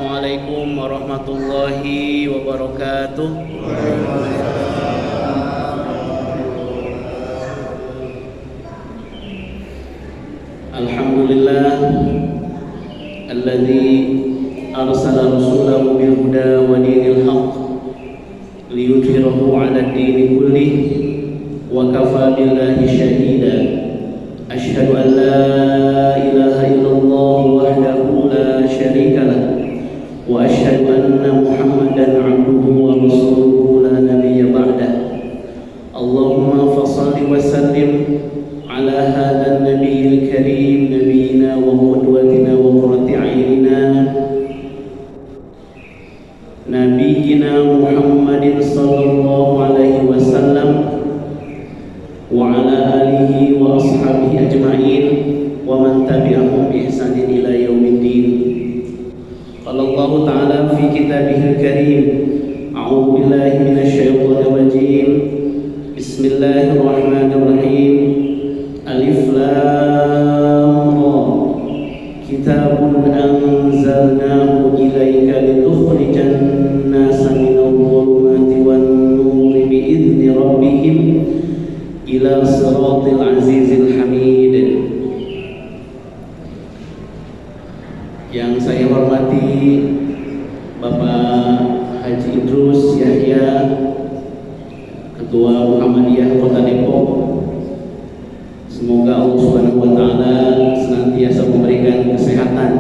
Assalamualaikum warahmatullahi wabarakatuh. Alhamdulillah alladzi arsala rasulahu bil huda wa dinil haqq liyudhhirahu 'ala ad-dini kullihi wa kafa billahi shahida. Asyhadu an la ilaha illallah wahdahu la syarika lah wa asyhadu anna Muhammadan 'abduhu wa rasuluhu la nabiyya ba'dah. Allahumma fassalli wa sallim ala hadzal nabiyil karim nabiyina wa qudwatina wa qurrati a'yunina nabiyina Muhammadin sallallahu alaihi wasallam wa ala alihi wa ashabihi ajma'in wa man tabi'ahum bi ihsanin ila yaumiddin. Qala Allah ta'ala fi kitabihil karim, a'udzu billahi minasyaitonir rajim. Bismillahirrahmanirrahim. Alif lam ra. Kitabun anzalnahu ilaika litukhrijan nasa minadh dhulumati wan nuri bi'izni rabbihim ila siratil azizil hamid. Yang saya hormati Bapak Haji Idrus Yahya, Ketua Muhammadiyah Kota Depok. Semoga Allah Subhanahu wa taala senantiasa memberikan kesehatan,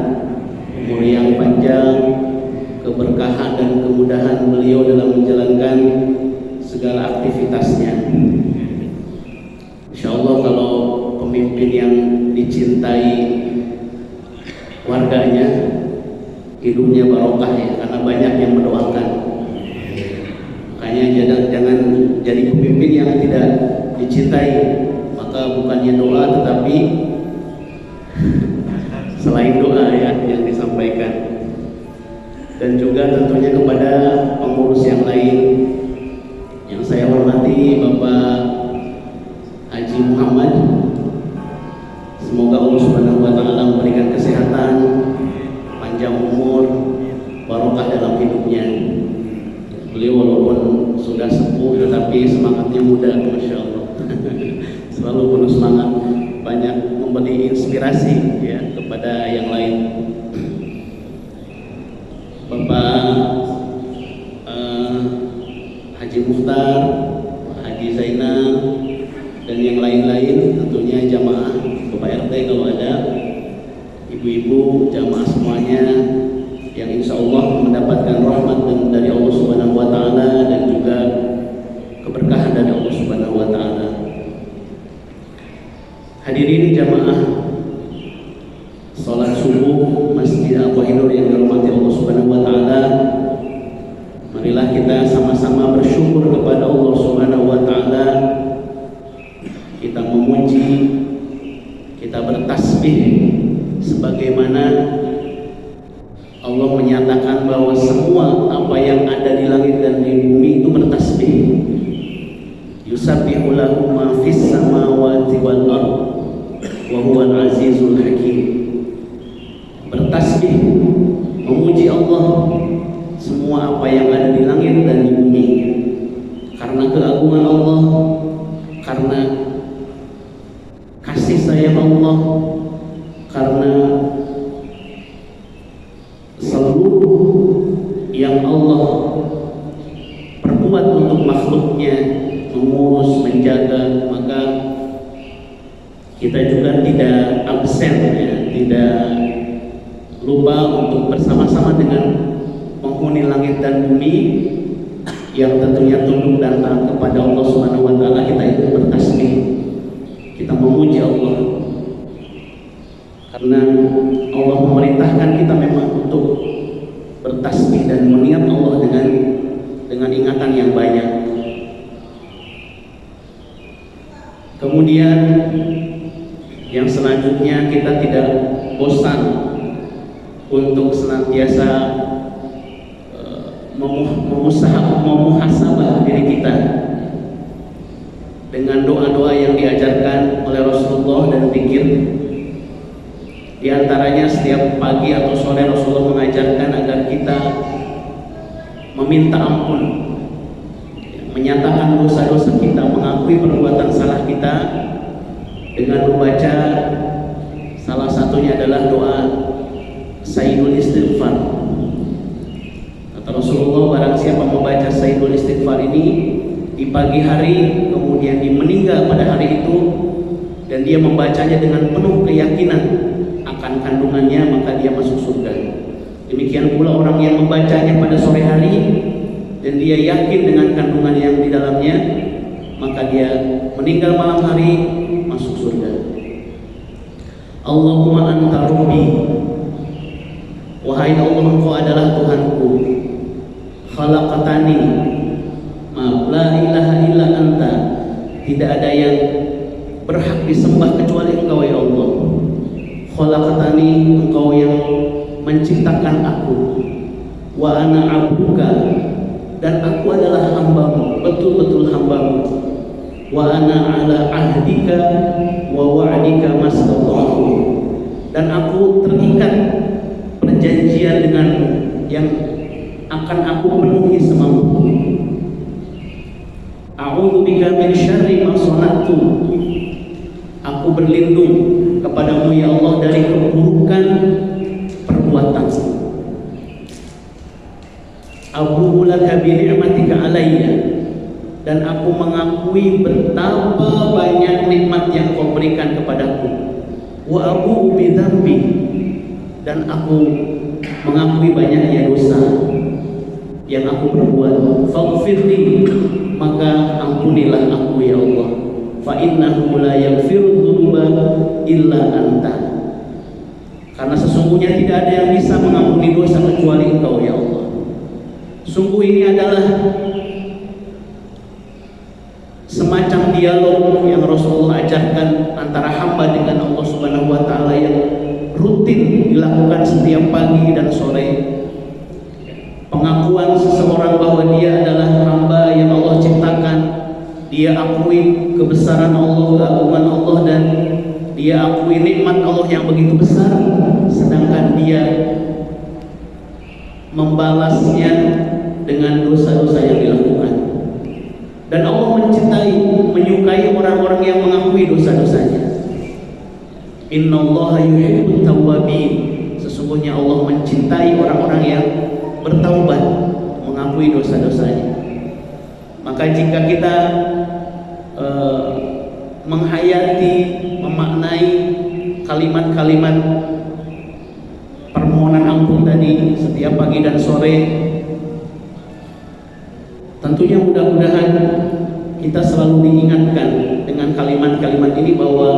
umur yang panjang, keberkahan dan kemudahan beliau dalam menjalankan segala aktivitasnya. Insyaallah kalau pemimpin yang dicintai warganya, hidupnya barokah ya, karena banyak yang mendoakan. Makanya jangan jadi pemimpin yang tidak dicintai, maka bukannya doa tetapi selain doa ya yang disampaikan. Dan juga tentunya kepada pengurus yang lain yang saya hormati, Bapak Haji Muhammad, semoga Allah Subhanahu wa taala memberikan kesehatan, panjang umur, barokah dalam hidupnya. Beliau walaupun sudah sepuh tetapi semangatnya muda, Masya Allah. Selalu penuh semangat, banyak memberi inspirasi ya kepada yang lain. Bapak Haji Mukhtar, Haji Zainal, dan yang lain-lain, tentunya jamaah Bapak RT kalau ada, ibu-ibu, jamaah semuanya yang insya Allah mendapatkan rahmat dari Allah Subhanahu wa taala dan juga keberkahan dari Allah Subhanahu wa taala. Hadirin jamaah salat subuh Masjid Al-Qahinur yang dirahmati Allah Subhanahu wa taala, marilah kita sama-sama bersyukur kepada Allah Subhanahu wa taala. Kita memuji, kita bertasbih sebagaimana Allah menyatakan bahwa semua apa yang ada di langit dan di bumi itu bertasbih. Yusabbihu lahu ma fis samawati wal ardh wa huwal azizul hakim. Bertasbih, memuji Allah semua apa yang ada di langit dan di bumi, karena keagungan Allah, karena kasih sayang Allah, karena seluruh yang Allah perbuat untuk makhluknya, mengurus, menjaga, maka kita juga tidak absen ya, tidak lupa untuk bersama-sama dengan penghuni langit dan bumi yang tentunya tunduk dan taat kepada Allah Subhanahu wa taala. Kita itu bertasbih, kita memuji Allah, karena Allah memerintahkan kita memang untuk bertasbih dan mengingat Allah dengan ingatan yang banyak. Kemudian yang selanjutnya, kita tidak bosan untuk senantiasa memuhasabah diri kita dengan doa-doa yang diajarkan oleh Rasulullah dan zikir Di antaranya setiap pagi atau sore Rasulullah mengajarkan agar kita meminta ampun, menyatakan dosa-dosa kita, mengakui perbuatan salah kita dengan membaca, salah satunya adalah doa Sayyidul Istighfar. Kata Rasulullah, barang siapa membaca Sayyidul Istighfar ini di pagi hari, kemudian dia meninggal pada hari itu, dan dia membacanya dengan penuh keyakinan akan kandungannya, maka dia masuk surga. Demikian pula orang yang membacanya pada sore hari dan dia yakin dengan kandungan yang di dalamnya, maka dia meninggal malam hari masuk surga. Allahumma anta rabbi, wahai Allah, engkau adalah Tuhanku. Khalaqatani, la ilaha illa anta, tidak ada yang berhak disembah kecuali engkau ya Allah. Khalaqatani, engkau yang menciptakan aku. Wa ana abduka, dan aku adalah hambamu, betul-betul hambamu. Wa ana ala ahdika wa wa'dika mastata'tu, dan aku terikat perjanjian denganmu yang akan aku penuhi semampu. A'udzu bika min syarri ma sana'tu, aku berlindung kepadamu ya Allah dari keburukan perbuatan. Abu'u laka bi ni'matika alayya, dan aku mengakui betapa banyak nikmat yang kau berikan kepadaku. Wa abu'u bi dzambi, dan aku mengakui banyaknya dosa yang aku perbuat. Faghfirli, maka ampunilah aku ya Allah. Fa innahu la yaghfiru dzunuba illa anta, karena sesungguhnya tidak ada yang bisa mengampuni dosa kecuali engkau ya Allah. Sungguh ini adalah semacam dialog yang Rasulullah ajarkan antara hamba dengan Allah Subhanahu wa taala, yang rutin dilakukan setiap pagi dan sore. Pengakuan seseorang bahwa dia adalah hamba yang Allah ciptakan, dia akui kebesaran Allah, keagungan Allah, dan dia akui nikmat Allah yang begitu besar, sedangkan dia membalasnya dengan dosa-dosa yang dilakukan. Dan Allah mencintai, menyukai orang-orang yang mengakui dosa-dosanya. Innallaha yuhibbut tawwabin, sesungguhnya Allah mencintai orang-orang yang bertaubat, mengakui dosa-dosanya. Maka jika kita menghayati, memaknai kalimat-kalimat permohonan ampun tadi setiap pagi dan sore, tentunya mudah-mudahan kita selalu diingatkan dengan kalimat-kalimat ini bahwa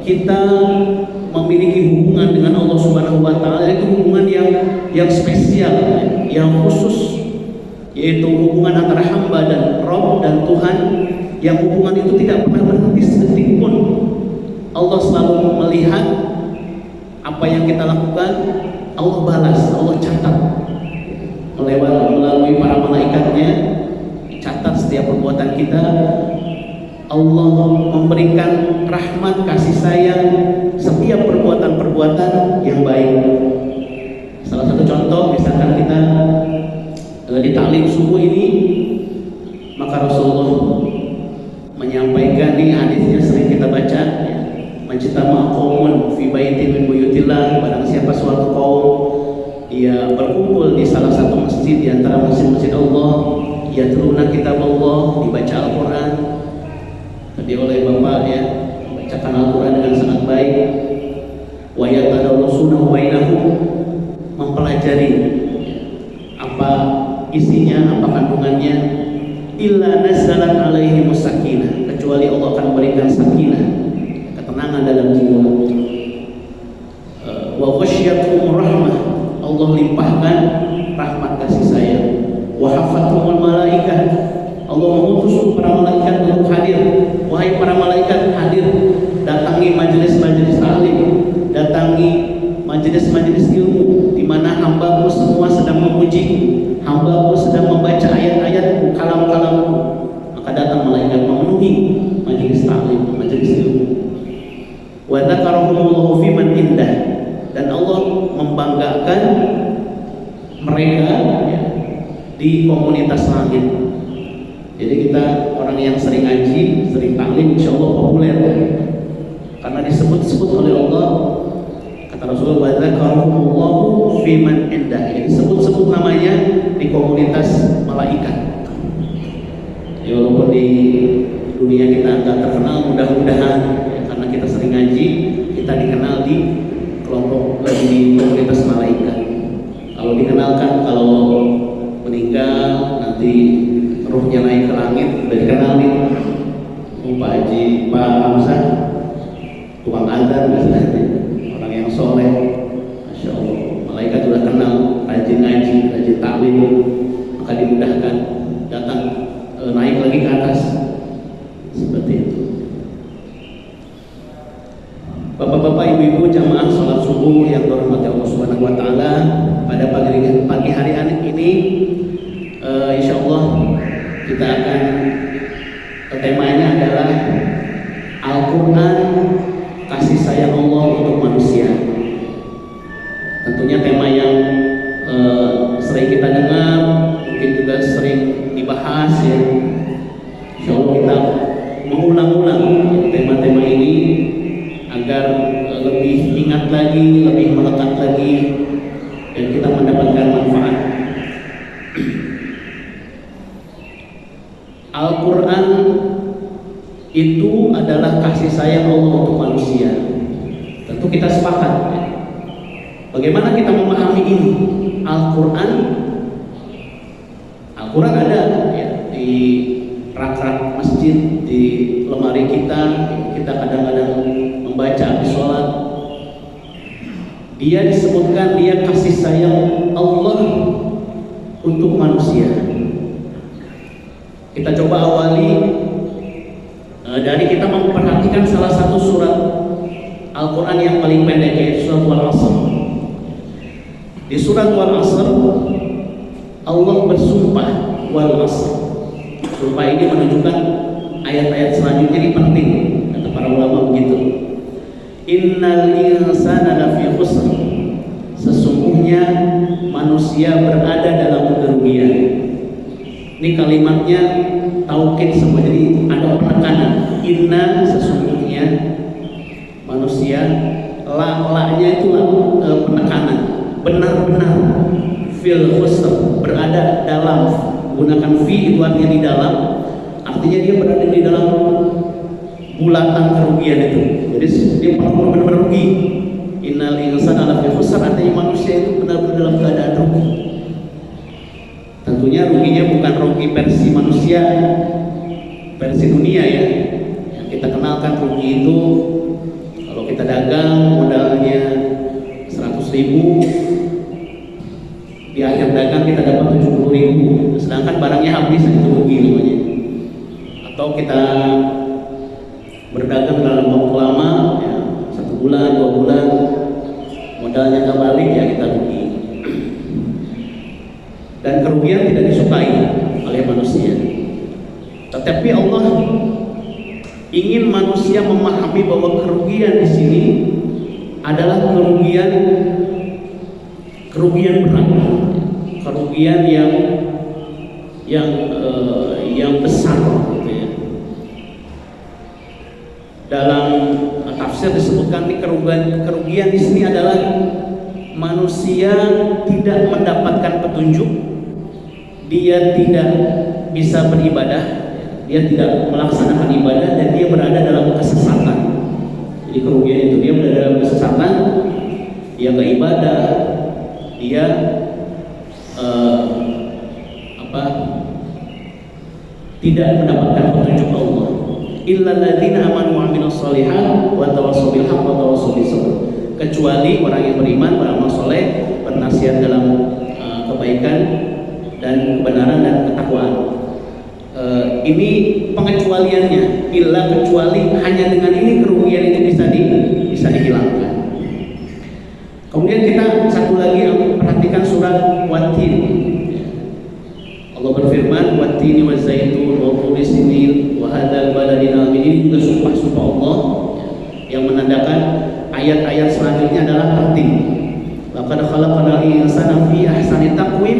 kita memiliki hubungan dengan Allah Subhanahu wa taala, yaitu hubungan yang spesial, yang khusus, yaitu hubungan antara hamba dan Rabb dan Tuhan, yang hubungan itu tidak pernah berhenti sedetik pun. Allah selalu melihat apa yang kita lakukan, Allah balas, Allah catat melalui para malaikatnya, catat setiap perbuatan kita. Allah memberikan rahmat, kasih sayang setiap perbuatan-perbuatan yang baik. Salah satu contoh, misalkan kita di taklim subuh ini, maka Rasulullah menyampaikan, di hadisnya sering kita baca, majtama'a qaumun fi baitin min buyutillah, barang siapa suatu kaum dia berkumpul di salah satu masjid di antara masjid-masjid Allah, yatluna kitab Allah, dibaca Al-Qur'an. Tadi oleh Bapak ya, membacakan Al-Qur'an dengan sangat baik. Wa yatadawwasunahu bainahum, mempelajari apa isinya, apa kandungannya. Illa nazzalat alaihimus sakinah, kecuali Allah akan memberikan sakinah, ketenangan dalam jiwa. Wa ghasyiyatuhum rahmah, Allah limpahkan rahmat kasih sayang. Wa hafathumul malaikah, Allah mengutus para malaikat untuk hadir. Wahai para malaikat, hadir, datangi majelis-majelis alim, datangi majelis-majelis ilmu di mana hambaku semua sedang memuji, hambaku sedang membaca ayat-ayatku, kalam-kalamku. Maka datang malaikat memenuhi majelis alim, majelis ilmu. Wa dzakarahumullahu fi di komunitas langit. Jadi kita orang yang sering ngaji, sering taklim, insya Allah populer karena disebut-sebut oleh Allah. Kata Rasulullah, wa dzakarakumullahu fi man indah. Jadi disebut-sebut namanya di komunitas malaikat. Ya, walaupun di dunia kita agak terkenal, mudah-mudahan ya, karena kita sering ngaji, kita dikenal di kelompok di komunitas malaikat. Kalau dikenalkan, kalau meninggal nanti ruhnya naik ke langit, udah dikenalin. Pak Haji, Pak Hamzah, tukang azan misalnya, orang yang soleh, masya Allah, malaikat sudah kenal, rajin ngaji, rajin taklim, maka dimudahkan datang naik lagi ke atas, seperti itu. Bapak-bapak, ibu-ibu, jamaah sholat subuh yang dirahmati Allah Subhanahu Wa Taala, pada pagi hari ini, insya Allah kita akan temanya adalah Al-Quran, kasih sayang Allah untuk manusia. Tentunya tema yang sering kita dengar, mungkin juga sering dibahas ya. Insya Allah kita mengulang-ulang tema-tema ini agar lebih ingat lagi, lebih melekat lagi, dan kita mendapatkan manfaat. Al-Quran itu adalah kasih sayang Allah untuk manusia. Tentu kita sepakat ya. Bagaimana kita memahami ini? Al-Quran ada ya, di rak-rak masjid, di lemari kita kadang-kadang membaca habis sholat. Dia disebutkan dia kasih sayang Allah untuk manusia. Kita coba awali dari kita memperhatikan salah satu surat Al-Quran yang paling pendek, yaitu surat Wal-Asr. Di surat Wal-Asr Allah bersumpah Wal-Asr. Sumpah ini menunjukkan ayat-ayat selanjutnya ini penting, kata para ulama begitu. Innal insana lafi khusr. Sesungguhnya manusia berada dalam kerugian. Ini kalimatnya taukid semua, jadi ada penekanan. Inna, sesungguhnya manusia, la-nya itu penekanan. Benar-benar fil khusr, berada dalam. Gunakan fi itu artinya di dalam. Artinya dia berada di dalam bulatan kerugian itu. Jadi dia benar-benar rugi. Innal insana lafi khusr, artinya manusia itu benar-benar dalam keadaan rugi. Tentunya ruginya bukan rugi versi manusia, versi dunia ya. Yang kita kenalkan rugi itu kalau kita dagang modalnya 100.000, di akhir dagang kita dapat 70.000, sedangkan barangnya habis, itu rugi namanya. Atau kita berdagang dalam waktu lama ya, 1 bulan, 2 bulan, modalnya nggak balik, ya kita rugi. Dan kerugian tidak disukai oleh manusia. Tetapi Allah ingin manusia memahami bahwa kerugian di sini adalah kerugian berat, kerugian yang besar, gitu ya. Dalam tafsir disebutkan nih kerugian di sini adalah manusia tidak mendapatkan petunjuk. Dia tidak bisa beribadah, dia tidak melaksanakan ibadah, dan dia berada dalam kesesatan. Jadi kerugian itu dia berada dalam kesesatan, dia nggak ibadah, dia tidak mendapatkan petunjuk Allah. Illal ladzina amanu wa 'amilus shalihat wa tawassaw bil haqq wa tawassaw bis sabr. Kecuali orang yang beriman, beramal soleh, bernasihat dalam kebaikan dan kebenaran dan ketakwaan. Ini pengecualiannya. Illa, kecuali, hanya dengan ini kerugian itu bisa dihilangkan. Kemudian kita satu lagi perhatikan surat Wat-Tin. Allah berfirman, Wat-Tini waz-zaitun wa turi sinin wa hadzal baladil amin. Ini juga sumpah-sumpah Allah yang menandakan ayat-ayat selanjutnya adalah penting. Laqad khalaqnal insana fi ahsani taqwim.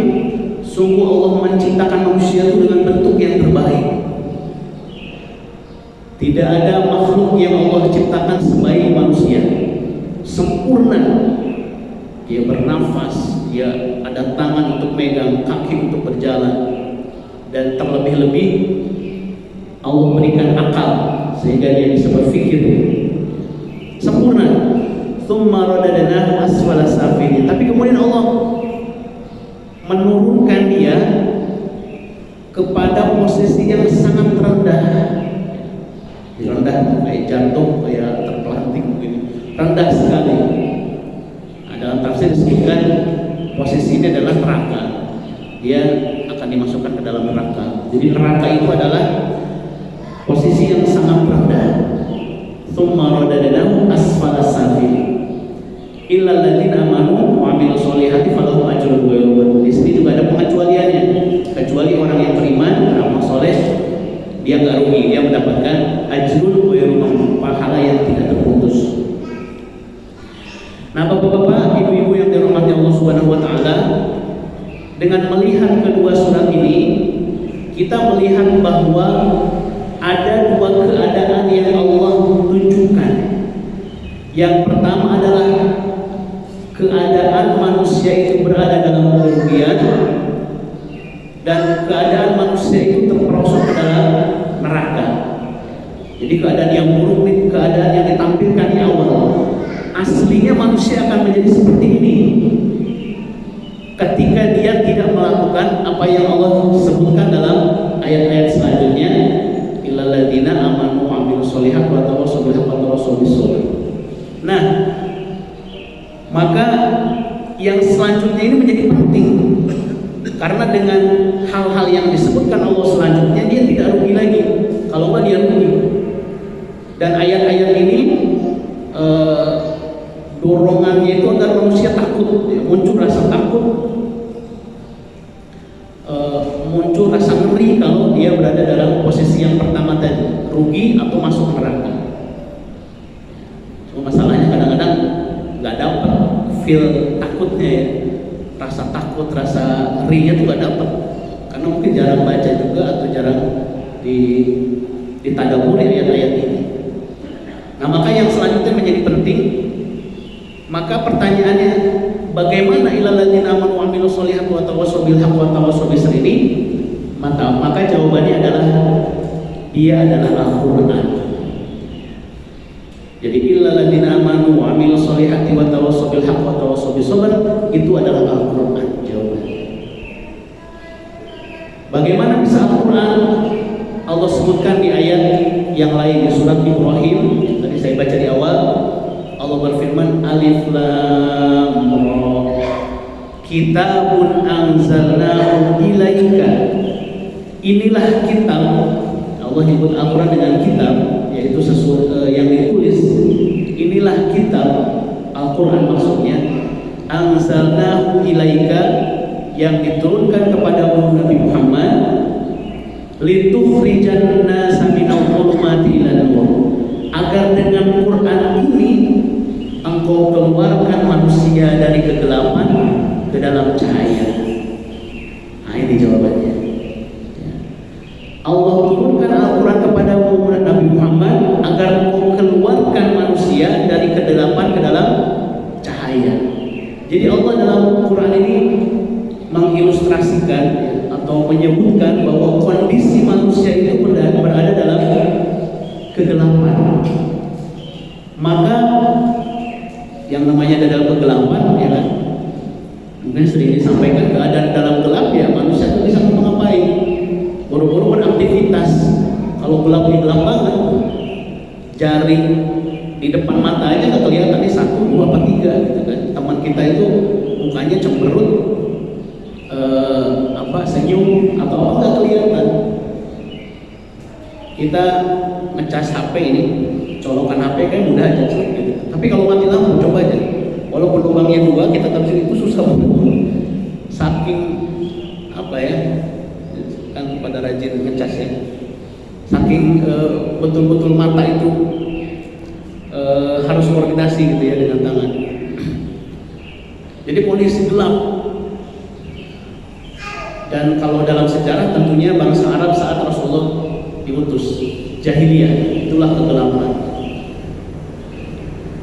Sungguh Allah menciptakan manusia itu dengan bentuk yang terbaik. Tidak ada makhluk yang Allah ciptakan sebaik manusia, sempurna. Dia bernafas, dia ada tangan untuk megang, kaki untuk berjalan, dan terlebih-lebih Allah berikan akal sehingga dia bisa berpikir. Sempurna. Tsumma radadnahu asfala safilin. Tapi kemudian Allah menurunkan dia kepada posisi yang sangat rendah. Rendah kayak jatuh, kayak terpelanting begini. Rendah sekali. Nah, dalam tafsir disebutkan posisi ini adalah neraka. Dia akan dimasukkan ke dalam neraka. Jadi neraka itu adalah posisi yang sangat rendah. Tsumma radadnahu asfala safilin. Illal ladzina amanu wa 'amilus sholihati falahum ajrun ghairu mamnun. Di sini juga ada pengecualiannya. Kecuali orang yang beriman, beramal soleh, dia enggak rugi, dia mendapatkan ajrun ghairu mamnun, pahala yang tidak terputus. Nah, Bapak-bapak, ibu-ibu yang dirahmati Allah Subhanahu wa taala, dengan melihat kedua surat ini, kita melihat bahwa ada dua keadaan yang Allah tunjukkan. Yang pertama adalah keadaan manusia itu berada dalam kerugian, dan keadaan manusia itu terperosok ke dalam neraka. Jadi keadaan yang buruk itu keadaan yang ditampilkan di awal. Aslinya manusia akan menjadi seperti ini ketika dia tidak melakukan apa yang Allah sebutkan dalam ayat-ayat selanjutnya. Illal ladzina amanu wa 'amilus sholihati wa tawassaw bil haqqi wa tawassaw bis sabr. Nah, maka yang selanjutnya ini menjadi penting, karena dengan hal-hal yang disebutkan Allah selanjutnya dia tidak rugi lagi. Kalau nggak dia rugi. Dan ayat-ayat ini dorongannya itu agar manusia takut, muncul rasa takut, muncul rasa ngeri kalau dia berada dalam posisi yang pertama tadi, rugi atau masuk neraka. Cuma masalahnya kadang-kadang nggak dapat feel takutnya ya, rasa takut, rasa ngerinya tuh nggak dapat, karena mungkin jarang baca juga atau jarang ditadaburi ayat-ayat ini. Nah, maka yang selanjutnya menjadi penting. Maka pertanyaannya, bagaimana ilal ladzina amanu wa 'amilus sholihati wa tawassaw bil haqqi wa tawassaw bis sabr ini? Maka jawabannya adalah dia adalah Al-Qur'an. Jadi illal ladzina amanu wa 'amilus sholihati wa tawassaw bil haqqi wa tawassaw bis sabr itu adalah Al-Qur'an jawabannya. Bagaimana bisa Al-Qur'an? Allah sebutkan di ayat yang lain di surat Ibrahim. Tadi saya baca di awal. Allah berfirman, Alif Lam Ra, Kitabun anzalnahu ilaika. Inilah kitab. Allah nyebut Al-Quran dengan kitab, yaitu sesuatu yang ditulis. Inilah kitab, Al-Quran maksudnya. Anzalnahu ilaika, yang diturunkan kepada Nabi Muhammad, litukhrijan nasa minal dhulumati ilan nur, agar dengan Quran ini engkau keluarkan manusia dari kegelapan ke dalam cahaya. Nah, ini jawabannya. Allah turunkan Al-Quran kepada Nabi Muhammad agar engkau keluarkan manusia dari kegelapan ke dalam cahaya. Jadi Allah dalam Quran ini mengilustrasikan atau menyebutkan bahwa kondisi manusia itu berada dalam kegelapan. Maka yang namanya dalam kegelapan, ya kan, mungkin sering disampaikan keadaan dalam gelap ya manusia itu bisa ngapain, buru-buru beraktivitas. Kalau gelap di gelap banget, jari di depan mata aja nggak kelihatan nih 1, 2, apa 3 gitu kan. Teman kita itu mukanya cemberut, senyum atau apa nggak kelihatan. Kita ngecas HP ini, colokan HP kan mudah aja gitu. Tapi kalau mati lampu coba aja, walaupun lubangnya 2 kita taruh itu susah banget. Saking kan pada rajin ngecas ya. Saking betul-betul mata itu harus koordinasi gitu ya dengan tangan. Jadi kondisi gelap. Dan kalau dalam sejarah tentunya bangsa Arab saat Rasulullah diutus, jahiliyah, itulah kegelapan.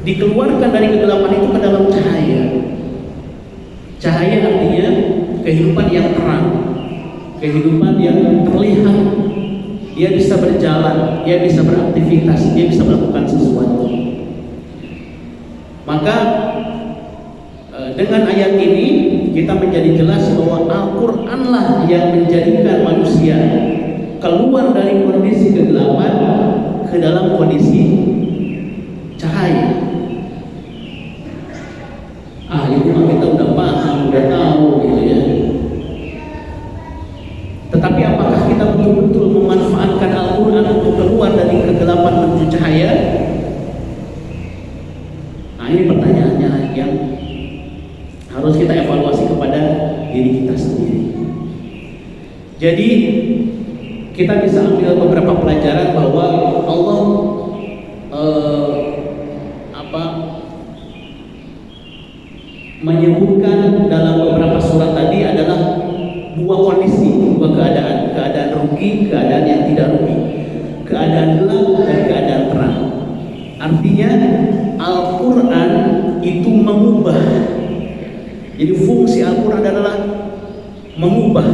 Dikeluarkan dari kegelapan itu ke dalam cahaya. Cahaya artinya kehidupan yang terang, kehidupan yang terlihat. Dia bisa berjalan, dia bisa beraktivitas, dia bisa melakukan sesuatu. Maka dengan ayat ini kita menjadi jelas bahwa Al-Qur'anlah yang menjadikan manusia keluar dari kondisi kegelapan ke dalam kondisi cahaya. Itu mah kita udah paham, udah tahu gitu ya. Tetapi apakah kita betul-betul memanfaatkan Al-Qur'an untuk keluar dari kegelapan menuju cahaya? Ini pertanyaannya yang harus kita evaluasi kepada diri kita sendiri. Jadi kita bisa ambil beberapa pelajaran bahwa Allah menyebutkan dalam beberapa surat tadi adalah dua kondisi, dua keadaan rugi, keadaan yang tidak rugi, keadaan gelap dan keadaan terang. Artinya Al-Quran itu mengubah. Jadi fungsi Al-Quran adalah mengubah,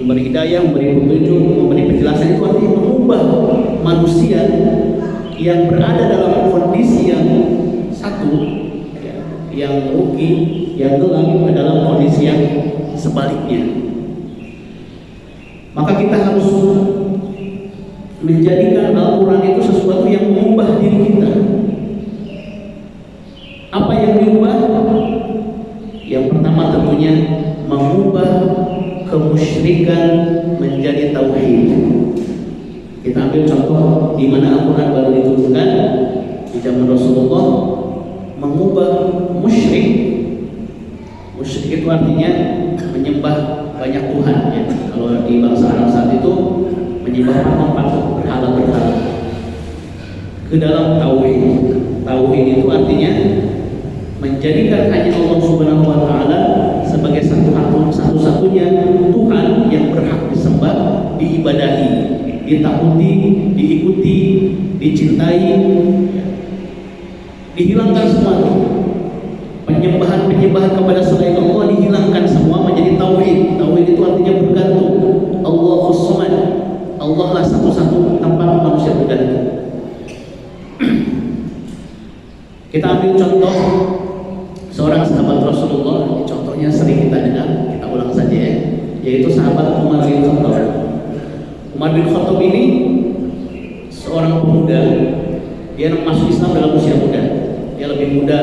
memberi hidayah, memberi petunjuk, memberi penjelasan. Itu artinya mengubah manusia yang berada dalam kondisi yang satu, yang rugi, yang gelap, ke dalam kondisi yang sebaliknya. Maka kita harus menjadikan Al-Quran itu sesuatu yang mengubah diri kita. Apa yang diubah? Yang pertama tentunya mengubah kemusyrikan menjadi tauhid. Kita ambil contoh di mana Al-Quran baru diturunkan di zaman Rasulullah, mengubah musyrik. Musyrik itu artinya menyembah banyak Tuhan ya. Kalau di bangsa Arab saat itu menyembah patung-patung, berhala-berhala, ke dalam tauhid. Tauhid itu artinya menjadikan hanya Allah Subhanahu wa taala sebagai satu-satunya Tuhan yang berhak disembah, diibadahi, ditakuti, diikuti, dicintai. Dihilangkan semua penyembahan kepada selain Allah, dihilangkan semua menjadi tauhid. Tauhid itu artinya bergantung. Allahus Samad, Allah lah satu-satu tanpa manusia bergantung. Kita ambil contoh seorang sahabat Rasulullah, contohnya sering kita dengar, kita ulang saja ya, yaitu sahabat Umar bin Khattab. Umar bin Khattab ini seorang pemuda, dia masuk Islam dalam usia muda. Dia lebih muda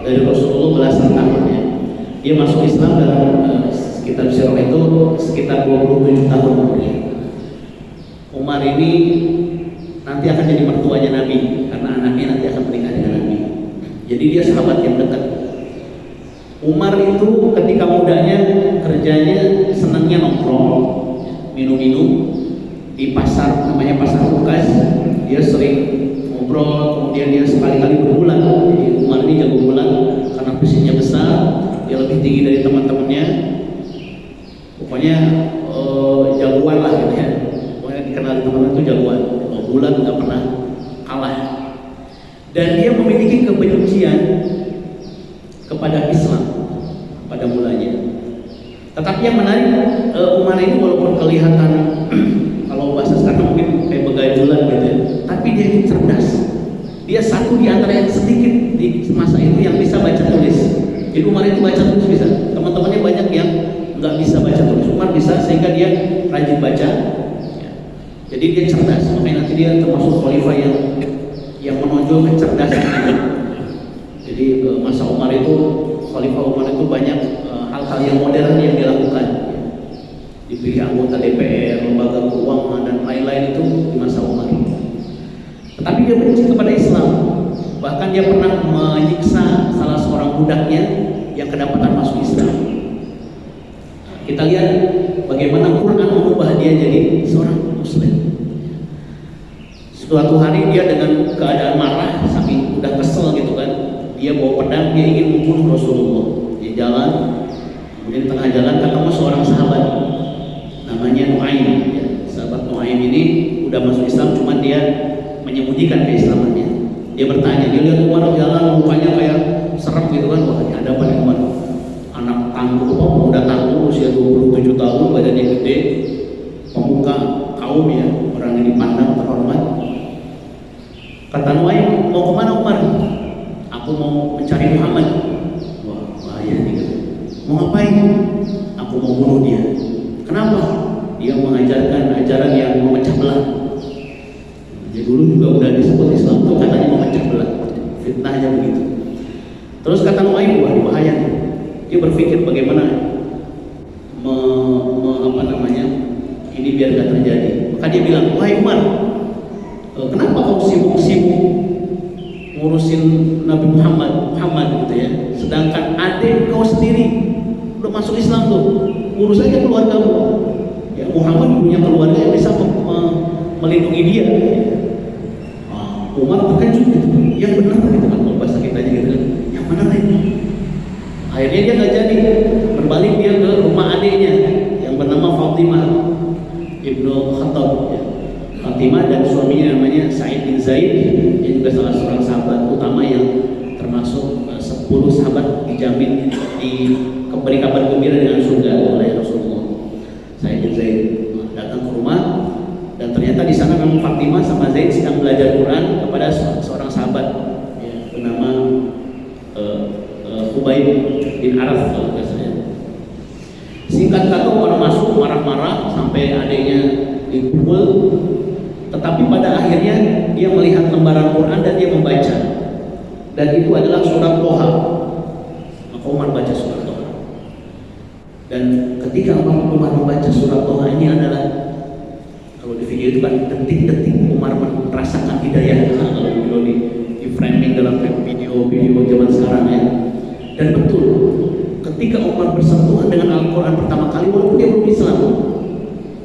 dari Rasulullah belasan tahun ya. Dia masuk Islam dalam kitab sirah itu sekitar 27 tahun umurnya. Umar ini nanti akan jadi mertuanya Nabi karena anaknya nanti akan menikah dengan Nabi. Jadi dia sahabat yang dekat. Umar itu ketika mudanya kerjanya senangnya nongkrong, minum-minum di pasar, namanya pasar Ukas. Dia sering ngobrol, kemudian dia sekali-kali berbulan. Jadi Umar ini jago bulan karena fisiknya besar, dia lebih tinggi dari teman-temannya. Pokoknya jagoan lah gitu ya. Pokoknya dikenal teman-teman itu jagoan. Kalau bulan nggak pernah kalah. Dan dia memiliki kebencian kepada Islam pada mulanya. Tetapi yang menarik, Umar ini walaupun kelihatan kalau bahasa sekarang mungkin kayak begajulan gitu ya, tapi dia itu cerdas. Dia satu di antara yang sedikit di masa itu yang bisa baca tulis. Jadi Umar itu baca tulis bisa. Teman-temannya banyak yang nggak bisa baca tulis. Umar bisa sehingga dia rajin baca. Ya. Jadi dia cerdas. Makanya nanti dia termasuk khalifah yang menonjol kecerdasannya. Jadi masa Umar itu, Khalifah Umar itu banyak hal-hal yang modern yang dilakukan. Dipilih anggota DPR, lembaga keuangan dan lain-lain itu di masa Umar. Tetapi dia benci kepada Islam. Bahkan dia pernah menyiksa salah seorang budaknya yang kedapatan masuk Islam. Kita lihat bagaimana Quran mengubah dia jadi seorang Muslim. Suatu hari dia dengan keadaan marah, saking udah kesel gitu kan, dia bawa pedang, dia ingin membunuh Rasulullah. Dia jalan, kemudian di tengah jalan ketemu seorang sahabat. namanya Nuaim ya. Sahabat Nuaim ini udah masuk Islam, cuman dia menyembunyikan keislamannya. Dia bertanya, dia lihat Umar jalan mukanya kayak serem gitu kan, wah ini ada apa nih Umar? Anak tangguh, udah tangguh, usia 27 tahun, badannya gede, pemuka kaum ya, orang yang dipandang terhormat. Kata Nuaim, mau kemana Umar? Aku mau mencari Muhammad. Wah bahaya nih kan. Mau ngapain? Aku mau bunuh dia. Kenapa? Dia mengajarkan ajaran yang memecah belah. Jadi dulu juga udah disebut Islam itu katanya memecah belah, fitnahnya begitu. Terus kata Nuaim, wah bahaya nih. Dia berpikir bagaimana ini biar gak terjadi. Maka dia bilang, wahai Umar, kenapa kau sibuk-sibuk ngurusin Nabi Muhammad gitu ya? Sedangkan adik kau sendiri udah masuk Islam tuh, urus aja keluargamu. Ya Muhammad punya keluarga yang bisa melindungi dia. Umar terkejut gitu, yang benar gitu kan, bahasa kita aja gitu kan, yang benar ini. Akhirnya dia nggak jadi, berbalik dia ke rumah adiknya yang bernama Fatimah ibnu Khattab. Ya. Fatimah dan suaminya namanya Sa'id bin Zaid, dia juga salah seorang sahabat utama yang termasuk 10 sahabat dijamin diberi kabar gembira dengan surga oleh Rasulullah. Sa'id bin Zaid datang ke rumah. Dan ternyata di sana memang Fatimah sama Zaid sedang belajar Quran kepada seorang sahabat ya, bernama Khubayb bin Araf kalau nggak salah. Singkat kata orang masuk marah-marah sampai adiknya dipukul. Tetapi pada akhirnya dia melihat lembaran Quran dan dia membaca. Dan itu adalah surat Toha. Maka Umar baca surat Toha. Dan ketika Umar membaca surat Toha ini adalah, kalau di video itu kan detik-detik Umar merasakan hidayah. Kalau di framing dalam video zaman sekarang ya. Dan betul, ketika Umar bersentuhan dengan Al-Quran pertama kali, walaupun dia belum Islam,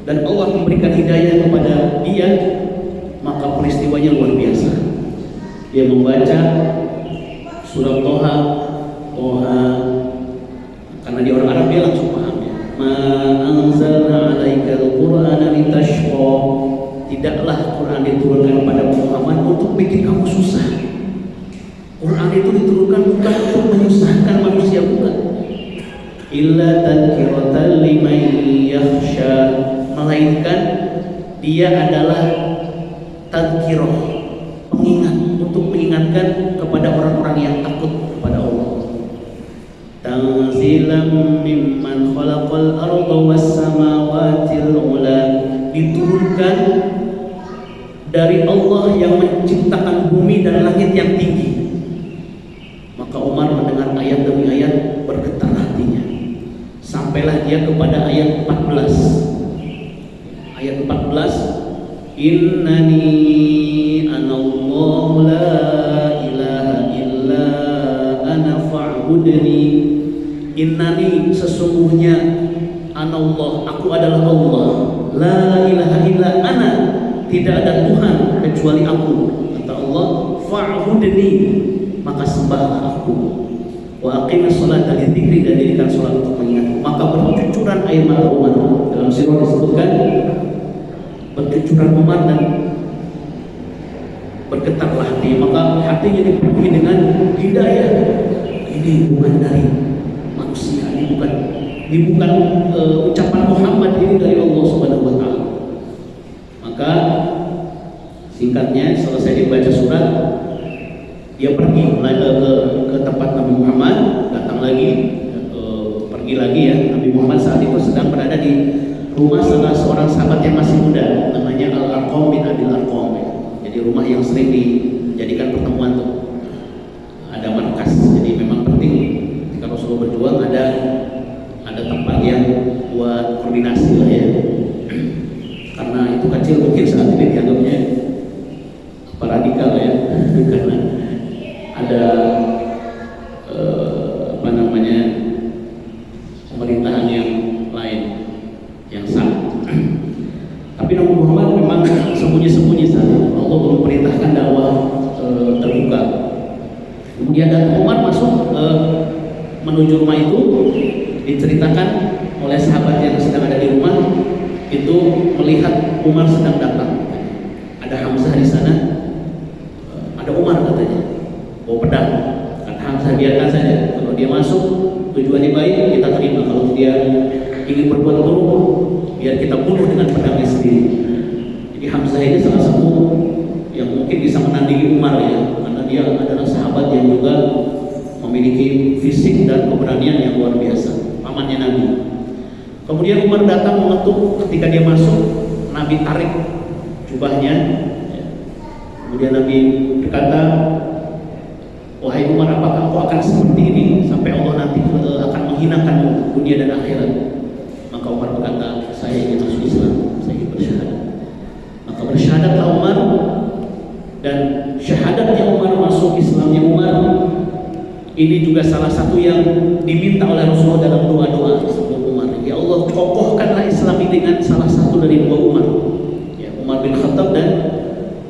dan Allah memberikan hidayah kepada dia, maka peristiwanya luar biasa. Dia membaca surah Toha, karena dia orang Arab dia langsung paham ya. Ma anzalna 'alaikal Qur'ana litashqa. Tidaklah Quran diturunkan kepada Muhammad untuk bikin kamu susah. Quran itu diturunkan bukan untuk menyusahkan manusia, bukan. Illa tadhkiratan liman yakhsha, melainkan dia adalah tadhkirah, pengingat, untuk mengingatkan kepada orang-orang yang takut kepada Allah. Tanzilam mimman khalaqal arda was samawatil ula, diturunkan dari Allah yang menciptakan bumi dan langit yang tinggi. Maka Umar mendengar ayat demi ayat bergetar hatinya. Sampailah dia kepada ayat 14. Ayat 14, innani anallahu la ilaha illa ana fa'budni. Innani, sesungguhnya, anallah, aku adalah Allah, la ilaha illa ana, tidak ada Tuhan kecuali aku, kata Allah, fa'budni, maka sembahlah aku, wa aqimis sholata li dzikri, dan dirikan salat untuk mengingatku. Maka bercucuran air mata Umar. Dalam sirah disebutkan bercucuran Umar dan bergetarlah hati, maka hatinya dipenuhi dengan hidayah. Ini bukan dari manusia, ini bukan ucapan Muhammad, ini dari Allah Subhanahu wa taala. Maka singkatnya, selesai dibaca surat, dia pergi ke tempat Nabi Muhammad, datang lagi, pergi lagi ya. Nabi Muhammad saat itu sedang berada di rumah salah seorang sahabat yang masih muda, namanya Al-Arqam bin Abil Arqam ya. Jadi rumah yang sering dijadikan pertemuan tuh, ada markas. Jadi memang penting jika Rasulullah berjuang ada tempat yang buat koordinasi lah ya. Karena itu kecil mungkin saat ini dianggapnya radikal ya, karena ada pemerintahan yang lain yang sah. Tapi Nabi Muhammad memang sembunyi-sembunyi saat itu. Allah belum perintahkan dakwah terbuka. Kemudian datang Umar masuk menuju rumah itu, diceritakan oleh sahabat yang sedang ada di rumah. yaitu melihat Umar sedang datang. Ada Hamzah di sana, ada Umar katanya, bawa pedang. Kata Hamzah, biarkan saja. Kalau dia masuk, tujuannya baik, kita terima. Kalau dia ingin berbuat buruk, biar kita bunuh dengan pedangnya sendiri. Jadi Hamzah ini salah satu yang mungkin bisa menandingi Umar ya, karena dia adalah sahabat yang juga memiliki fisik dan keberanian yang luar biasa, pamannya Nabi. Kemudian Umar datang mengetuk. Ketika dia masuk, Nabi tarik jubahnya. Kemudian Nabi berkata, wahai Umar, apakah engkau akan seperti ini sampai Allah nanti akan menghinakanmu dunia dan akhirat? Maka Umar berkata, saya ingin masuk Islam, saya ingin bersyahadat. Maka bersyahadatlah Umar, dan syahadatnya Umar, masuk Islamnya Umar, ini juga salah satu yang diminta oleh Rasulullah dalam doa-doa sebelum Umar. Ya Allah, kokohkanlah Islam ini dengan salah satu dari dua Umar, ya, Umar bin Khattab dan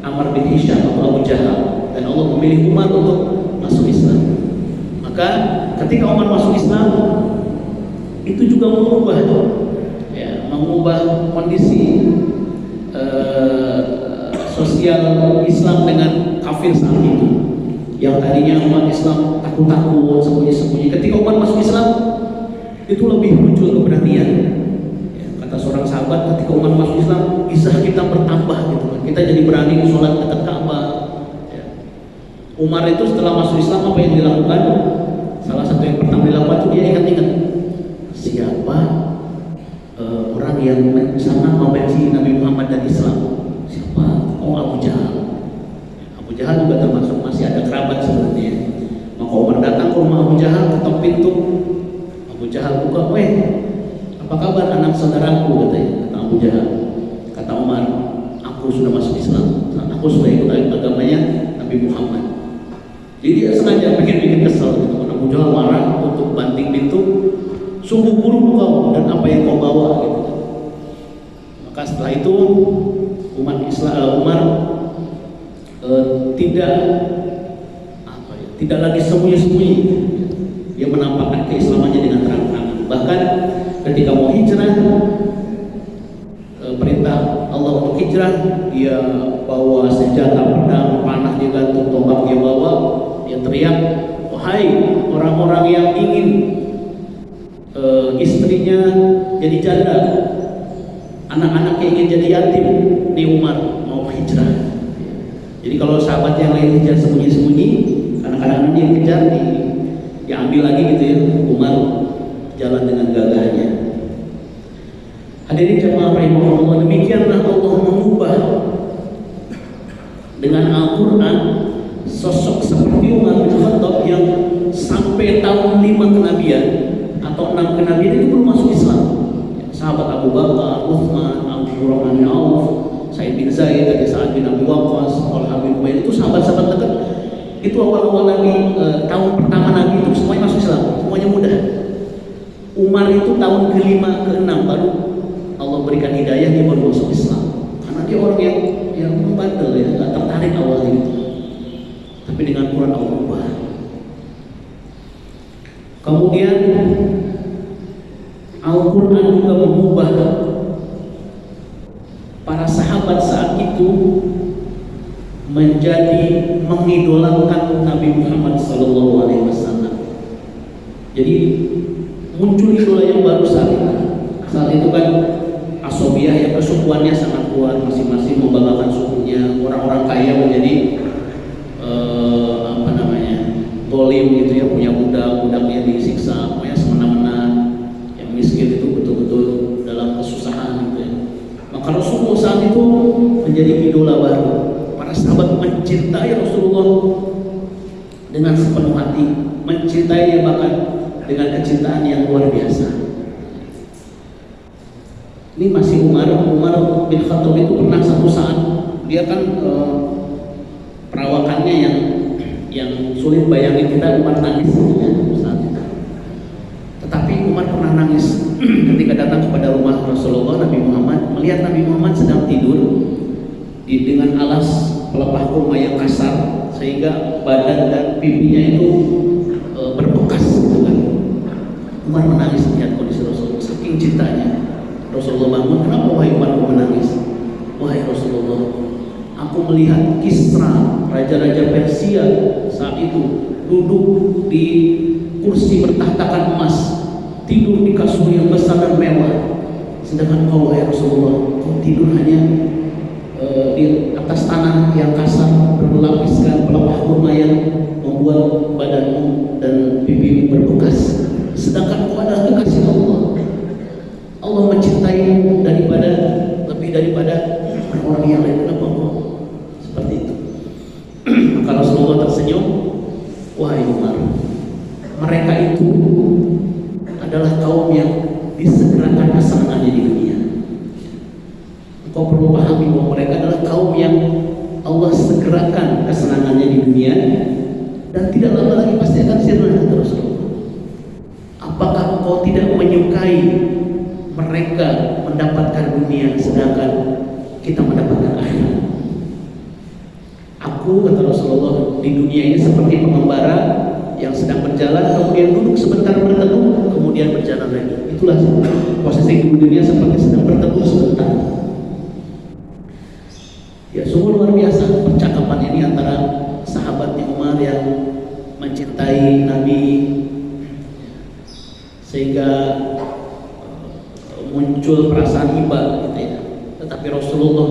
Amr bin Hisham atau Abu Jahal. Dan Allah memilih Umar untuk masuk Islam. Maka ketika Umar masuk Islam, itu juga mengubah kondisi sosial Islam dengan kafir saat itu. Yang tadinya umat Islam takut-takut, sembunyi-sembunyi, ketika umat masuk Islam itu lebih muncul keberanian. Ya, kata seorang sahabat, ketika umat masuk Islam, izah kita bertambah gitu kan. Kita jadi berani sholat dekat Ka'bah. Ya. Umar itu setelah masuk Islam, apa yang dilakukan? Salah satu yang pertama dilakukan itu dia ingat-ingat siapa orang yang sangat membenci Nabi Muhammad dan Islam. Siapa? Oh, Abu Jahal. Abu Jahal juga termasuk masih ada kerabat sebenarnya. Maka Umar datang ke rumah Abu Jahal, ketok pintu. Abu Jahal buka, weh, apa kabar anak saudaraku, katanya. Kata Abu Jahal. Kata Umar, aku sudah masuk Islam, aku sudah ikut agamanya Nabi Muhammad. Jadi dia sengaja bikin kesel gitu. Abu Jahal marah untuk banting pintu, sungguh buruk kau dan apa yang kau bawa gitu. Maka setelah itu Umar tidak lagi sembunyi-sembunyi. Dia menampakkan keislamannya dengan terang-terangan. Bahkan ketika mau hijrah, perintah Allah untuk hijrah, dia bawa senjata, pedang, panah dia gantung, tombak dia bawa, dia teriak, wahai orang-orang yang ingin istrinya jadi janda, anak-anaknya ingin jadi yatim, ini Umar mau hijrah. Jadi kalau sahabat yang lain kejar sembunyi-sembunyi, kadang-kadang dia kejar, diambil lagi gitu ya. Umar jalan dengan gagahnya. Hadirin jemaah rahimahullah, demikianlah Allah mengubah dengan Al-Quran sosok seperti Umar bin Khattab yang sampai tahun 5 kenabian atau 6 kenabian itu belum masuk Islam. Sahabat Abu Bakar, Utsman, Abdurrahman bin Auf, Sa'id bin Zaid, Sa'ad bin Abi Waqqas, Talha bin Ubaid, itu sahabat-sahabat dekat. Itu awal-awal Nabi, tahun pertama Nabi itu semuanya masuk Islam, semuanya mudah. Umar itu tahun ke-5, ke-6 baru Allah berikan hidayah, dia baru masuk Islam. Karena dia orang yang membandel ya, nggak tertarik awalnya gitu. Tapi dengan Quran Allah ubah. Kemudian Al-Quran juga mengubah para sahabat saat itu menjadi mengidolakan Nabi Muhammad SAW. Jadi muncul idola yang baru saat itu. Saat itu kan asobiah ya, kesukuannya sangat kuat, masing-masing membanggakan sukunya. Orang-orang kaya menjadi dolim gitu ya, punya budak-budaknya disiksa, punya semena-mena. Yang miskin itu betul-betul dalam kesusahan gitu ya. Maka Rasulullah saat itu menjadi idola baru. Para sahabat mencintai Rasulullah dengan sepenuh hati, mencintainya bahkan dengan kecintaan yang luar biasa. Ini masih Umar bin Khattab itu pernah satu saat dia kan perawakannya yang sulit bayangin kita. Umar nangis ya, saat itu. Tetapi Umar pernah nangis ketika datang kepada rumah Rasulullah. Nabi Muhammad melihat Nabi Muhammad sedang tidur dengan alas pelepah kurma yang kasar sehingga badan dan pipinya itu berbekas gitu kan. Umar menangis melihat kondisi Rasulullah, saking cintanya. Rasulullah bangun, kenapa wahai Umar melihat Kisra, raja-raja Persia saat itu duduk di kursi bertahtakan emas, tidur di kasur yang besar dan mewah. Sedangkan kau, wahai Rasulullah, kau tidur hanya di atas tanah yang kasar, berlapiskan pelepah kurma yang membuat badanmu dan pipimu berbekas. Sedangkan kau adalah kekasih Allah. Allah mencintaimu lebih daripada orang yang lain. Kenapa kau seperti itu? Maka Rasulullah tersenyum, wahai Umar, mereka itu adalah kaum yang disegerakan kesenangannya di dunia. Engkau perlu pahami bahwa mereka adalah kaum yang Allah segerakan kesenangannya di dunia, dan tidak lama lagi pasti akan sirna, kata Rasulullah. Apakah engkau tidak menyukai mereka mendapatkan dunia sedangkan kita mendapatkan akhirat? Aku, kata Rasulullah, di dunia ini seperti pengembara yang sedang berjalan, kemudian duduk sebentar berteduh, kemudian berjalan lagi. Itulah posisi di dunia, seperti sedang berteduh sebentar. Ya, sungguh luar biasa percakapan ini antara sahabatnya Umar yang mencintai Nabi, sehingga muncul perasaan iba gitu ya. Tetapi Rasulullah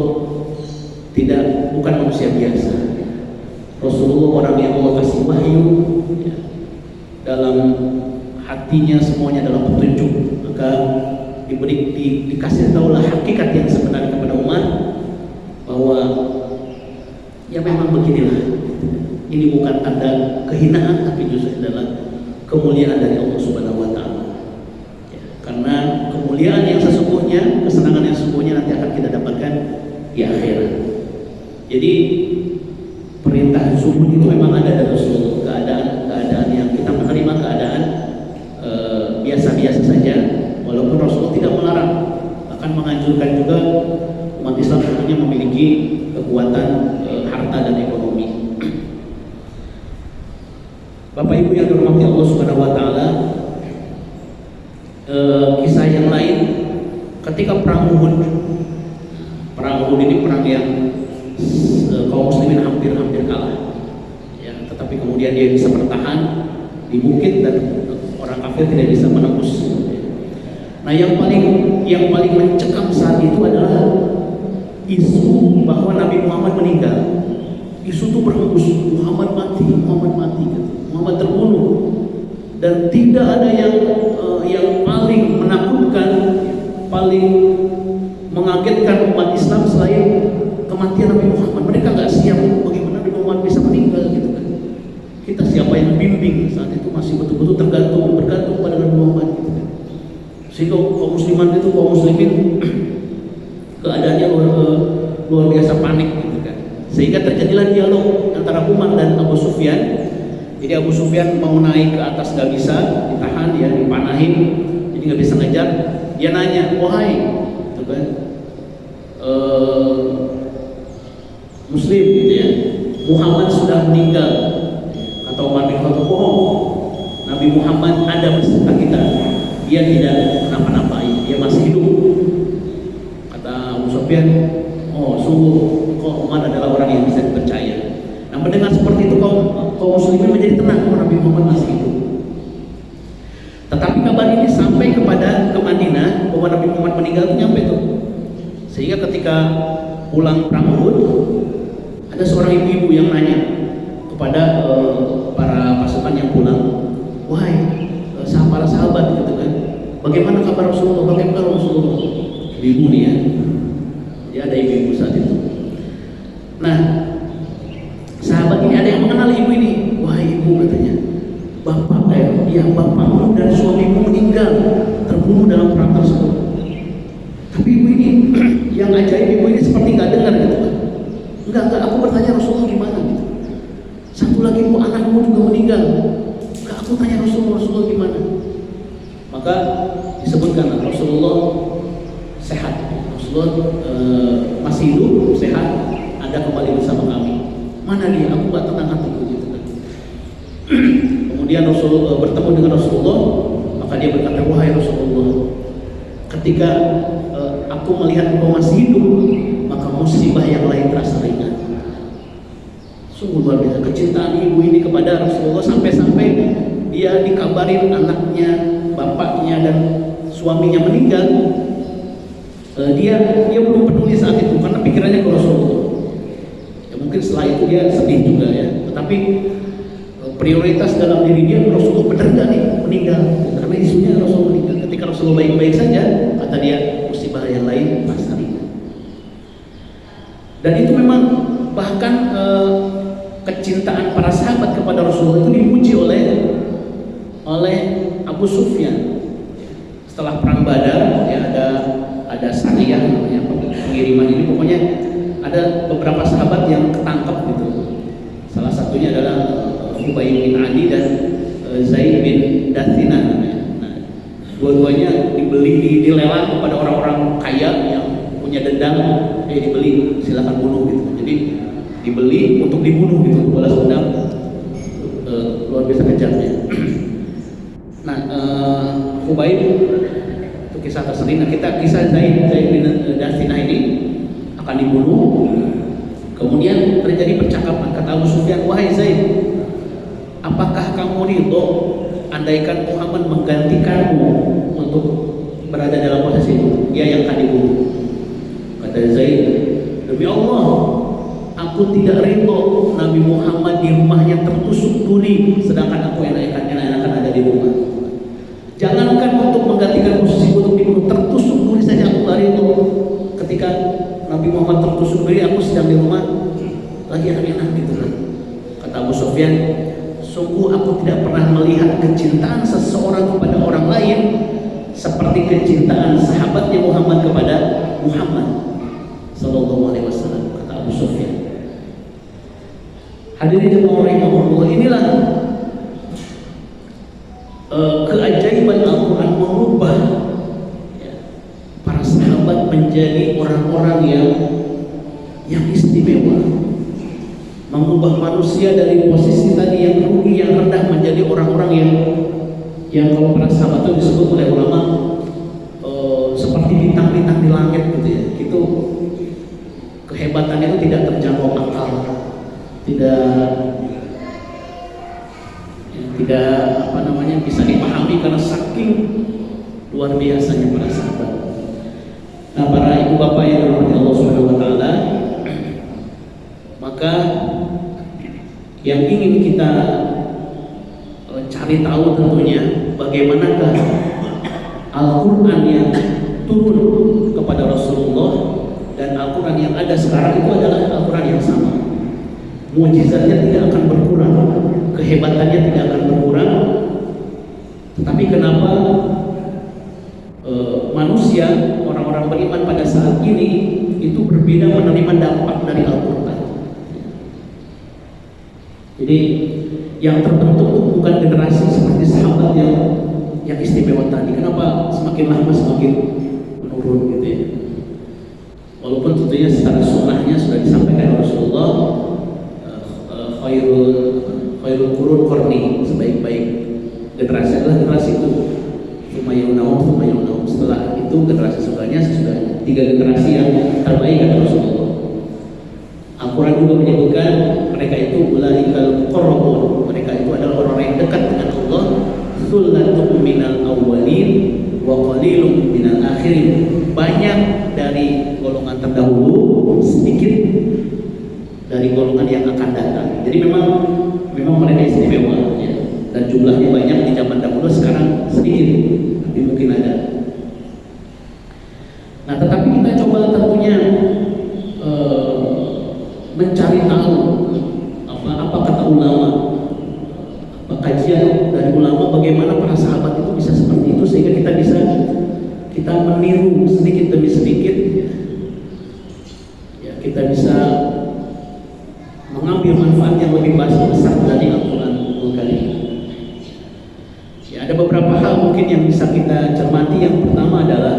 bukan manusia biasa. Rasulullah orang yang Allah kasih wahyu ya. Dalam hatinya semuanya dalam petunjuk, maka dikasih tahulah hakikat yang sebenarnya kepada Umar, bahwa ya memang beginilah, ini bukan tanda kehinaan, tapi justru adalah kemuliaan dari Allah Subhanahu wa Ta'ala ya, karena kemuliaan yang sesungguhnya, kesenangan yang sesungguhnya nanti akan kita dapatkan di akhirat. Jadi perintah zuhud itu memang ada dari Rasulullah. Keadaan yang kita menerima keadaan biasa-biasa saja, walaupun Rasulullah tidak melarang, bahkan menganjurkan juga umat Islam tentunya memiliki kekuatan harta dan ekonomi. Bapak Ibu yang dirahmati Allah Subhanahu wa Ta'ala, kisah yang lain ketika perang Uhud. Perang Uhud ini perang yang kaum muslimin hampir kalah ya, tetapi kemudian dia bisa bertahan di bukit dan orang kafir tidak bisa menembus. Nah, yang paling mencekam saat itu adalah isu bahwa Nabi Muhammad meninggal. Isu itu berhembus, Muhammad mati gitu. Muhammad terbunuh, dan tidak ada yang paling menakutkan, paling mengagetkan umat Islam selain kematian Nabi Muhammad. Mereka nggak siap bagaimana Nabi Muhammad bisa meninggal gitu kan. Kita siapa yang bimbing saat itu masih betul-betul bergantung pada Nabi Muhammad gitu kan. Sehingga kaum muslimin keadaannya luar biasa panik gitu kan. Sehingga terjadilah dialog antara Umar dan Abu Sufyan. Jadi Abu Sufyan mau naik ke atas nggak bisa, ditahan, ya dipanahin, jadi nggak bisa ngejar. Dia nanya, wahai gitu kan, Muslim gitu ya, Muhammad sudah meninggal. Kata Umar bin Khattab, bohong, Nabi Muhammad ada beserta kita, dia tidak kenapa-napain, dia masih hidup. Kata Abu Sufyan, oh sungguh kok Umar adalah orang yang bisa dipercaya. Nah, mendengar seperti itu kaum muslimin menjadi tenang, Nabi Muhammad masih hidup. Tetapi kabar ini sampai ke Madinah bahwa Nabi Muhammad meninggal, itu nyampe tuh. Sehingga ketika pulang perang Uhud, ada seorang ibu-ibu yang nanya kepada para pasukan yang pulang, wahai para sahabat gitu kan, bagaimana kabar Rasulullah? Bagaimana Rasulullah? Ibu nih ya, dia ada ibu-ibu saat itu. Nah, sahabat ini ada yang mengenal ibu ini. Wahai ibu, katanya, bapakmu dan suamimu meninggal, terbunuh dalam perang tersebut. Tapi ibu ini yang ajaib, ibu ini seperti nggak dengar gitu kan. Enggak, aku bertanya Rasulullah gimana gitu. Satu lagi anakmu juga meninggal. Enggak, aku tanya Rasulullah gimana. Maka disebutkan Rasulullah sehat. Rasulullah masih hidup, sehat, ada kembali bersama kami. Mana dia? Aku gak tenang hatiku gitu kan. Kemudian Rasulullah bertemu dengan Rasulullah, maka dia berkata, wahai Rasulullah, ketika aku melihat engkau masih hidup, maka musibah yang lain terasa ringan. Sungguh luar biasa kecintaan ibu ini kepada Rasulullah, sampai-sampai dia dikabarin anaknya, bapaknya dan suaminya meninggal. Dia belum peduli saat itu karena pikirannya ke Rasulullah. Ya, mungkin setelah itu dia sedih juga ya. Tetapi prioritas dalam diri dia, Rasulullah benar gak nih meninggal? Karena isunya Rasulullah meninggal. Ketika Rasulullah baik-baik saja, kata dia musibah yang lain pasti. Dan itu memang bahkan kecintaan para sahabat kepada Rasulullah itu dipuji oleh Abu Sufyan. Setelah perang Badar ya ada sariyah namanya pengiriman ini, pokoknya ada beberapa sahabat yang ketangkep gitu. Salah satunya adalah Hubayb bin Adi dan Zaid bin Dathina namanya. Nah, dua-duanya dilelang kepada orang-orang kaya yang punya dendam, dibeli, silakan bunuh gitu. Jadi dibeli untuk dibunuh gitu, balas dendam luar biasa kejamnya. Nah, Hubayb itu kisah tersendiri. Nah, kisah Zaid bin Dathina ini akan dibunuh. Kemudian terjadi percakapan, kata Abu Sufyan, wahai Zaid, apakah kamu ridho andaikan Muhammad menggantikanmu untuk berada dalam posisi itu? Dia yang akan dibunuh. Kata Zaid, demi Allah, aku tidak ridho Nabi Muhammad di rumahnya tertusuk duri, sedangkan aku enak-enakan ada di rumah. Jangankan untuk menggantikan posisi untuk dibunuh, tertusuk duri saja aku gak ridho. Ketika Nabi Muhammad tertusuk duri, aku sedang di rumah lagi enak-enak gitu kan. Kata Abu Sufyan, sungguh aku tidak pernah melihat kecintaan seseorang kepada orang lain seperti kecintaan sahabatnya Muhammad kepada Muhammad Sallallahu Alaihi Wasallam, kata Abu Sufyan. Hadirin jemaah rahimahullah, inilah keajaiban Al-Quran mengubah para sahabat menjadi orang-orang yang istimewa, mengubah manusia dari posisi tadi yang rugi, yang rendah, menjadi orang-orang yang kalau para sahabat itu disebut oleh ulama seperti bintang-bintang di langit gitu ya. Itu kehebatannya itu tidak terjangkau akal, tidak bisa dipahami karena saking luar biasanya para sahabat. Nah, para ibu bapak yang dirahmati Allah Subhanahu wa taala, maka yang ingin kita cari tahu tentunya bagaimanakah Al-Quran yang turun kepada Rasulullah dan Al-Quran yang ada sekarang itu adalah Al-Quran yang sama. Mukjizatnya tidak akan berkurang, kehebatannya tidak akan berkurang. Tetapi kenapa manusia, orang-orang beriman pada saat ini itu berbeda menerima dampak dari Al-Quran? Jadi yang terbentuk bukan generasi seperti sahabat yang istimewa tadi. Kenapa semakin lama semakin menurun gitu ya? Walaupun tentunya secara sunnahnya sudah disampaikan Rasulullah, khairul qurun qarni, sebaik-baik generasi adalah generasiku. Sumayyunahum. Setelah itu generasi sudahnya sudah 3 generasi yang terbaik kata Rasulullah. Al-Quran juga menyebutkan mereka itu ulaikal muqarrabun, mereka itu adalah orang yang dekat dengan Allah. Tsullatun minal awwalin wa qalilun minal akhirin. Banyak dari golongan terdahulu, sedikit dari golongan yang akan datang. Jadi memang mereka istimewa ya. Dan jumlahnya banyak di zaman dahulu, sekarang sedikit, tapi mungkin ada. Nah, tetapi kita coba tentunya mencari tahu apa kata ulama, apa kajian dari ulama, bagaimana para sahabat itu bisa seperti itu sehingga kita meniru sedikit demi sedikit ya, kita bisa mengambil manfaat yang lebih besar dari Al-Quran Al-Karim. Ya, ada beberapa hal mungkin yang bisa kita cermati. Yang pertama adalah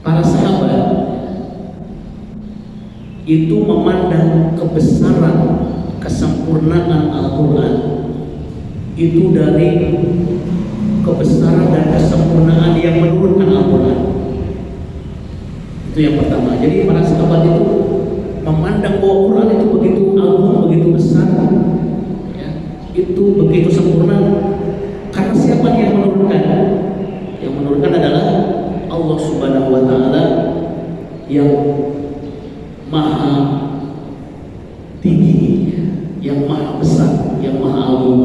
para sahabat itu memandang kebesaran, kesempurnaan Al-Quran itu dari kebesaran dan kesempurnaan yang menurunkan Al-Quran. Itu yang pertama. Jadi para sahabat itu memandang bahwa Quran itu begitu agung, begitu besar, ya, itu begitu sempurna. Karena siapa yang menurunkan? Yang menurunkan adalah Allah Subhanahu wa Ta'ala yang maha tinggi, yang maha besar, yang maha agung.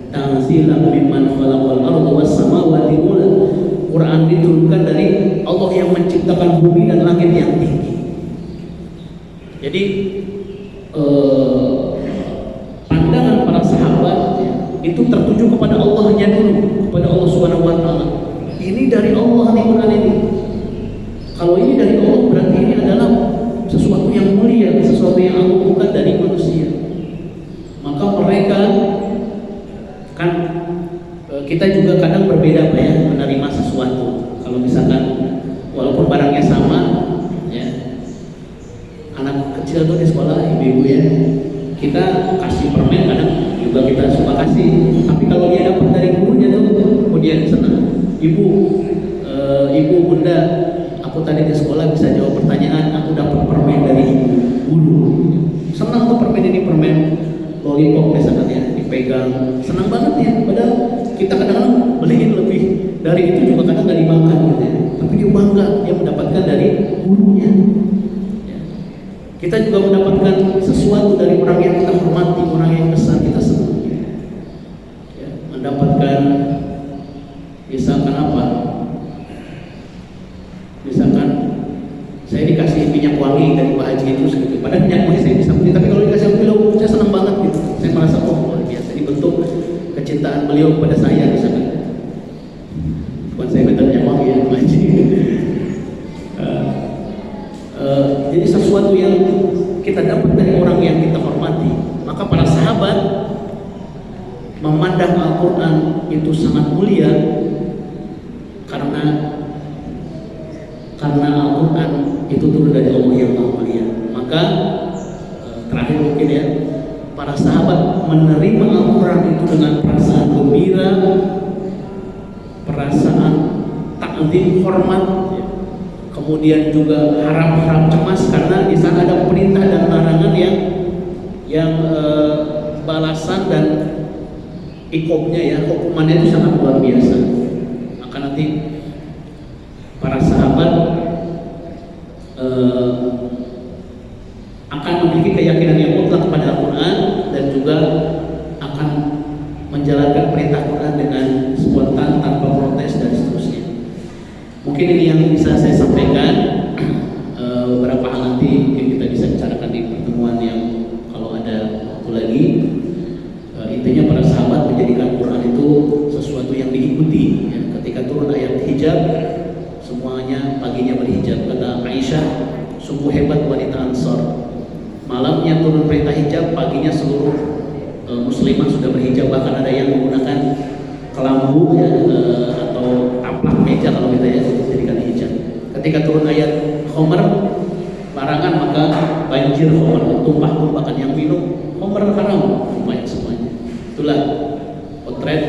Tanzilan mimman khalaqal arda was samawati ula. Quran diturunkan dari Allah yang menciptakan bumi dan langit yang tinggi. Jadi pandangan para sahabat ya, itu tertuju kepada Allahnya dulu, kepada Allah Subhanahu wa Ta'ala. Ini dari Allah nih Quran ini. Kalau ini dari Allah berarti ini adalah sesuatu yang mulia, sesuatu yang agung, bukan dari manusia. Maka mereka kan kita juga kadang berbeda Pak ya, menerima sesuatu. Kalau misalkan walaupun barangnya sama ya, anak kecil tuh di sekolah ibu-ibu ya, kita kasih permen kadang juga kita suka kasih, tapi kalau dia dapat dari gurunya tuh kemudian senang. Ibu bunda, aku tadi di sekolah bisa jawab pertanyaan, aku dapat permen dari guru. Senang tuh permen ini, permen lollipop misalkan ya, dipegang, senang banget ya. Padahal kita kadang-kadang beliin lebih dari itu juga kadang nggak dimakan gitu ya. Tapi dia bangga, dia mendapatkan dari gurunya. Ya. Kita juga mendapatkan sesuatu dari orang yang kita hormati, orang yang besar, kita senang. Ya. Mendapatkan misalkan apa? Misalkan saya dikasih minyak wangi dari Pak Haji itu segitu. Padahal minyak wangi saya bisa beli, tapi kalau dikasih beliau saya senang banget gitu. Saya merasa luar biasa, ini bentuk kecintaan beliau kepada saya misalkan. Bukan saya minta minyak wangi ya Pak Haji. Jadi sesuatu yang kita dapat dari orang yang kita hormati. Maka para sahabat memandang Al-Quran itu sangat mulia karena Al-Quran itu turun dari Allah yang Maha Mulia. Maka terakhir mungkin ya, para sahabat menerima Al-Quran itu dengan perasaan gembira, perasaan ta'zim, hormat, kemudian juga harap-harap cemas karena di sana ada perintah dan larangan yang balasan dan ikobnya ya, hukumannya itu sangat luar biasa. Maka nanti para sahabat akan memiliki keyakinan yang mutlak kepada Al-Quran dan juga akan menjalankan perintah Quran dengan spontan tanpa protes dan seterusnya. Mungkin ini yang bisa saya sampaikan. Beberapa hal nanti mungkin kita bisa bicarakan di pertemuan yang kalau ada waktu lagi. Intinya para sahabat menjadikan Quran itu sesuatu yang diikuti ya. Ketika turun ayat hijab, semuanya paginya berhijab. Kata Aisyah, sungguh hebat wanita Ansor. Malamnya turun perintah hijab, paginya seluruh muslimah sudah berhijab. Bahkan ada yang menggunakan kelambu ya, atau taplak meja kalau kita ya, jadikan hijab. Ketika turun ayat khomer, larangan, maka banjir khomer, tumpah-tumpahkan yang minum khomer haram, tumpahin semuanya. Itulah potret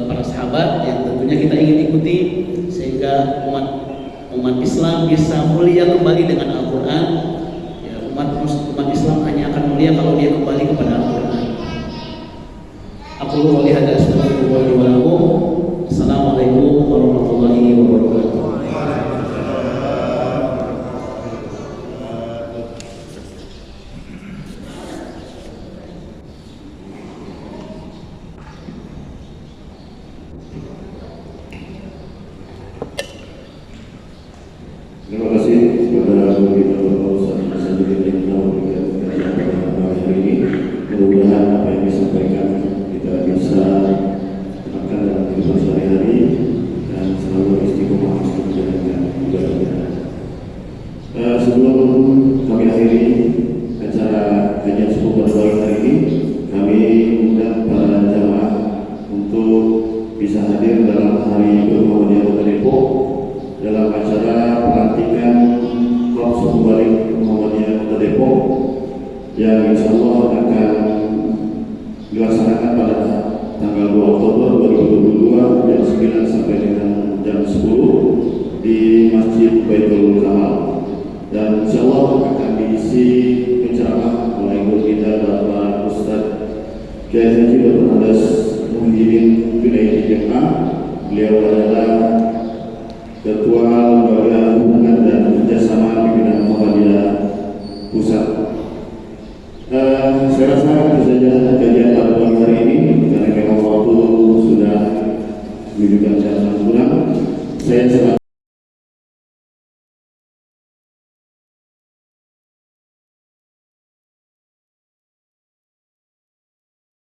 para sahabat yang tentunya kita ingin ikuti sehingga umat Islam bisa mulia kembali dengan Al-Quran. Ya, umat Islam hanya akan mulia kalau dia kembali kepada Al-Quran. Aku qouli hadza astaghfirullahi wa lakum. Assalamualaikum warahmatullahi wabarakatuh. Terima kasih kepada kita berusaha sendiri yang telah memberikan kajian pada hari ini. Mudah-mudahan apa yang disampaikan kita bisa terapkan dalam kehidupan sehari-hari dan selalu istiqomah menjalankan ibadahnya. Sebelum kami akhiri acara kajian subuh pada malam hari ini, kami undang para jamaah untuk bisa hadir dalam hari Muhammadiyah Kota Depok dalam acara pelantikan Korps Pembalik Muhammadiyah Kota Depok yang insya Allah akan dilaksanakan pada tanggal 2 Oktober 2022 jam 9 sampai dengan jam 10 di Masjid Baitul Kamal. dan insya Allah akan diisi penceramah oleh guru kita Bapak Ustadz Kiai Haji Dr. Andes Muhyiddin Junaidi MA. Beliau adalah Ketua Lembaga Hubungan dan Kerjasama Pimpinan Muhammadiyah Pusat. Saya rasa itu saja kajian pada pagi hari ini, karena memang waktu sudah menunjukkan jam 6 kurang. Saya